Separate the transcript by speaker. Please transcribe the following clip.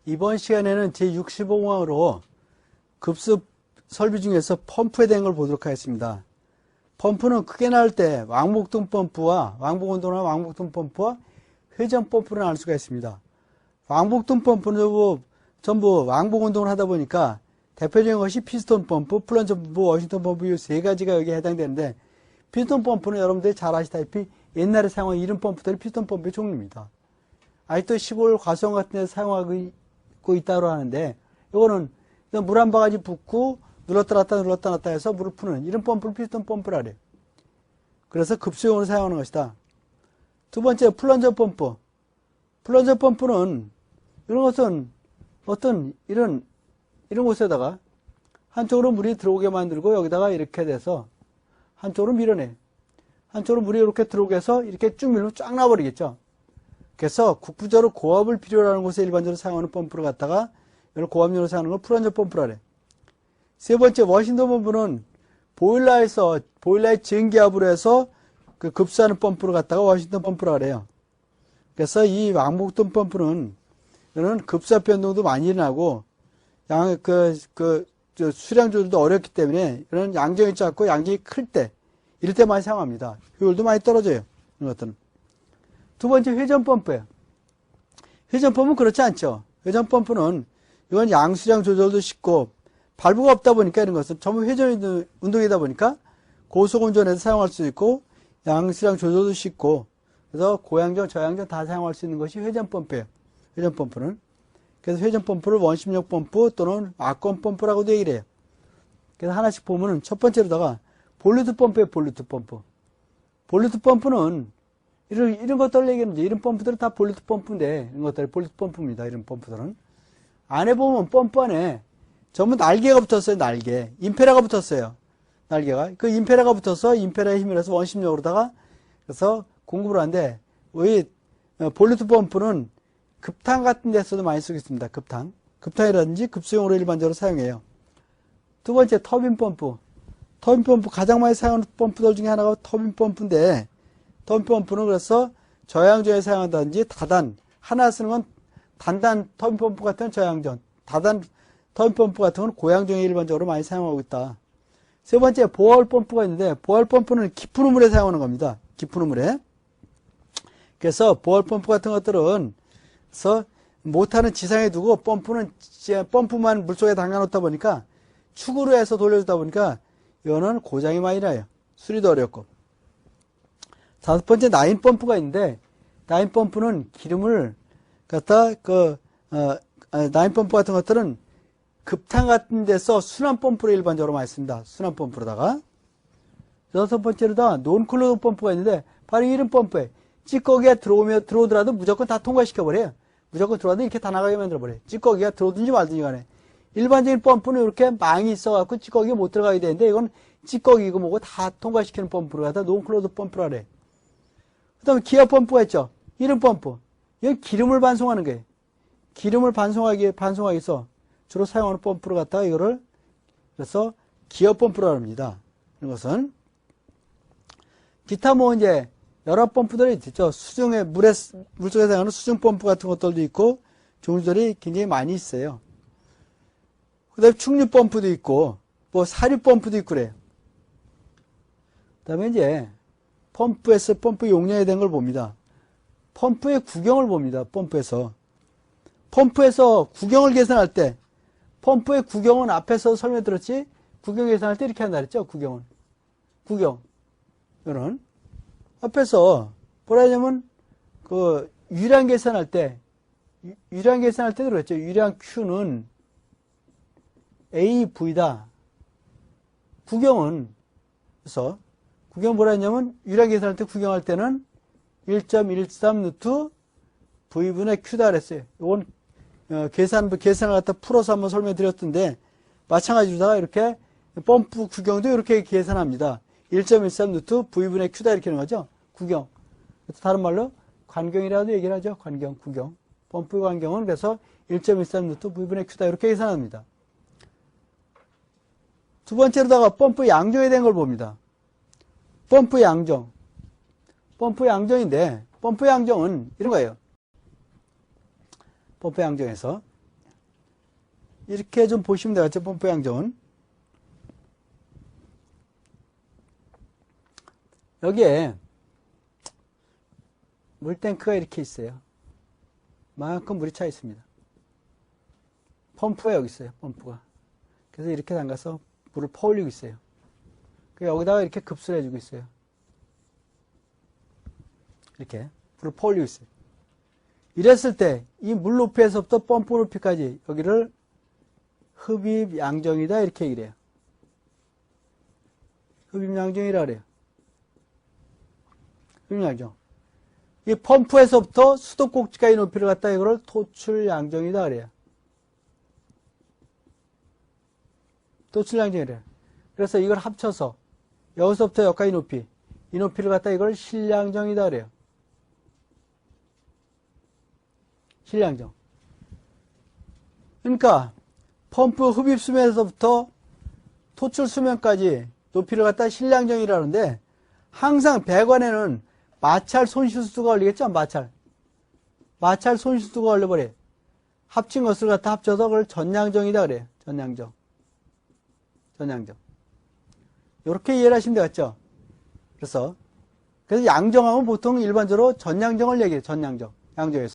Speaker 1: 이번 시간에는 제65강으로 급습 설비 중에서 펌프에 대한 걸 보도록 하겠습니다. 펌프는 크게 나올 때 왕복등 펌프와 왕복운동이나 왕복등 펌프와 회전 펌프를 나눌 수가 있습니다. 왕복등 펌프는 전부 왕복운동을 하다 보니까 대표적인 것이 피스톤 펌프, 플런저 펌프, 워싱턴 펌프 이 세 가지가 여기에 해당되는데, 피스톤 펌프는 여러분들이 잘 아시다시피 옛날에 사용한 이런 펌프들이 피스톤 펌프의 종류입니다. 아직도 시골 과수원 같은 데서 사용하고 있다고 하는데, 이거는 물 한 바가지 붓고 눌렀다 놨다 해서 물을 푸는 이런 펌프를 피스톤 펌프라 그래요. 그래서 급수용으로 사용하는 것이다. 두 번째, 플런저 펌프. 플런저 펌프는 이런 것은 어떤 이런 곳에다가 한쪽으로 물이 들어오게 만들고 여기다가 이렇게 돼서 한쪽으로 밀어내. 한쪽으로 물이 이렇게 들어오게 해서 이렇게 쭉 밀면 쫙 나버리겠죠. 그래서 국부적으로 고압을 필요로 하는 곳에 일반적으로 사용하는 펌프를 갖다가 이런 고압용으로 사용하는 걸 플런저 펌프라 그래. 세 번째, 워싱턴 펌프는 보일러의 전기압으로 해서 그 급수하는 펌프를 갖다가 워싱턴 펌프라 그래요. 그래서 이 왕복등 펌프는 이런 급수압 변동도 많이 일어나고 수량 조절도 어렵기 때문에 이런 양정이 작고 양정이 클 때 이럴 때 많이 사용합니다. 효율도 많이 떨어져요. 이런 것들은. 두 번째, 회전 펌프예요. 회전 펌프는 그렇지 않죠. 회전 펌프는 이건 양수량 조절도 쉽고 발부가 없다 보니까 이런 것은 전부 회전 운동이다 보니까 고속 운전에서 사용할 수 있고 양수량 조절도 쉽고 그래서 고양정, 저양정 다 사용할 수 있는 것이 회전 펌프예요. 회전 펌프는. 그래서 회전 펌프를 원심력 펌프 또는 악권 펌프라고도 얘기를 해요. 그래서 하나씩 보면은 첫 번째로다가 볼루트 펌프예요. 볼루트 펌프. 볼루트 펌프는 이런 것들을 얘기하는데 이런 펌프들은 다 볼루트 펌프인데 이런 것들이 볼루트 펌프입니다. 이런 펌프들은. 안에 보면 펌프 안에 전부 날개가 붙었어요. 날개. 임페라가 붙었어요. 날개가. 그 임페라가 붙어서 임페라의 힘을 해서 원심력으로다가 그래서 공급을 하는데 이 볼루트 펌프는 급탕 같은 데서도 많이 쓰고 있습니다. 급탕이라든지 급수용으로 일반적으로 사용해요. 두 번째, 터빈 펌프. 터빈 펌프 가장 많이 사용하는 펌프들 중에 하나가 터빈 펌프인데 터빈 펌프는 그래서 저양전에 사용한다든지 하나 쓰는 건 단단 터빈 펌프 같은 저양전, 다단 터빈 펌프 같은 건 고양전에 일반적으로 많이 사용하고 있다. 세 번째, 보아올 펌프가 있는데 보아올 펌프는 깊은 우물에 사용하는 겁니다. 깊은 우물에. 그래서 보아올 펌프 같은 것들은 그래서 모터는 지상에 두고 펌프만 물속에 담가놓다 보니까 축으로 해서 돌려주다 보니까 이거는 고장이 많이 나요. 수리도 어렵고. 다섯 번째, 나인 펌프가 있는데 나인 펌프는 기름을 갖다 나인 펌프 같은 것들은 급탕 같은 데서 순환 펌프를 일반적으로 많이 씁니다. 순환 펌프로다가. 여섯 번째로다 논클로드 펌프가 있는데 바로 이런 펌프에 찌꺼기가 들어오더라도 무조건 다 통과시켜버려요. 무조건 들어와도 이렇게 다 나가게 만들어버려요. 찌꺼기가 들어오든지 말든지 간에. 일반적인 펌프는 이렇게 망이 있어갖고 찌꺼기가 못 들어가게 되는데 이건 찌꺼기고 뭐고 다 통과시키는 펌프를 갖다 논클로드 펌프라 그래. 그 다음에 기어 펌프가 있죠. 이런 펌프. 이건 기름을 반송하는 거예요. 기름을 반송하기 위해서 주로 사용하는 펌프를 갖다가 이거를 그래서 기어 펌프라고 합니다. 이런 것은. 기타 이제 여러 펌프들이 있죠. 물속에 사용하는 수중 펌프 같은 것들도 있고 종류들이 굉장히 많이 있어요. 그 다음에 충류 펌프도 있고 사류 펌프도 있고 그래요. 그 다음에 이제 펌프 용량에 대한 걸 봅니다. 펌프의 구경을 봅니다. 펌프에서 구경을 계산할 때 펌프의 구경은 앞에서 설명 들었지 구경 계산할 때 이렇게 한다 그랬죠. 구경 이런 앞에서 뭐라 하냐면 유량 계산할 때도 그랬죠. 유량 Q는 AV다. 그래서 구경 뭐라 했냐면 유량 계산할 때 구경할 때는 1.13 루트 V분의 Q다 그랬어요. 이건 계산을 갖다 풀어서 한번 설명드렸던데 마찬가지로다가 이렇게 펌프 구경도 이렇게 계산합니다. 1.13 루트 V분의 Q다 이렇게 하는 거죠. 구경. 다른 말로 관경이라도 얘기를 하죠. 구경. 펌프 관경은 그래서 1.13 루트 V분의 Q다 이렇게 계산합니다. 두 번째로다가 펌프 양정에 대한 걸 봅니다. 펌프 양정인데 펌프 양정은 이런 거예요. 펌프 양정에서 이렇게 좀 보시면 되겠죠. 펌프 양정은. 여기에 물탱크가 이렇게 있어요. 만큼 물이 차 있습니다. 펌프가 여기 있어요. 펌프가. 그래서 이렇게 담가서 물을 퍼올리고 있어요. 여기다가 이렇게 급수를 해주고 있어요. 이렇게 물을 퍼올리고 있어요. 이랬을 때 이 물 높이에서부터 펌프 높이까지 여기를 흡입 양정이다 이렇게 얘기를 해요. 흡입 양정이라 그래요. 흡입 양정. 이 펌프에서부터 수도꼭지까지 높이를 갖다 이거를 토출 양정이다 그래요. 토출 양정이래요. 그래서 이걸 합쳐서 여기서부터 여기까지 높이, 이 높이를 갖다 이걸 실량정이다 그래요. 실량정. 그러니까 펌프 흡입 수면에서부터 토출 수면까지 높이를 갖다 실량정이라는데 항상 배관에는 마찰 손실수가 걸리겠죠? 마찰 손실수가 걸려버려요. 합친 것을 갖다 합쳐서 그걸 전량정이다 그래요. 전량정. 이렇게 이해를 하시면 되겠죠? 그래서 양정하면 보통 일반적으로 전량정을 얘기해요. 전량정. 양정에서.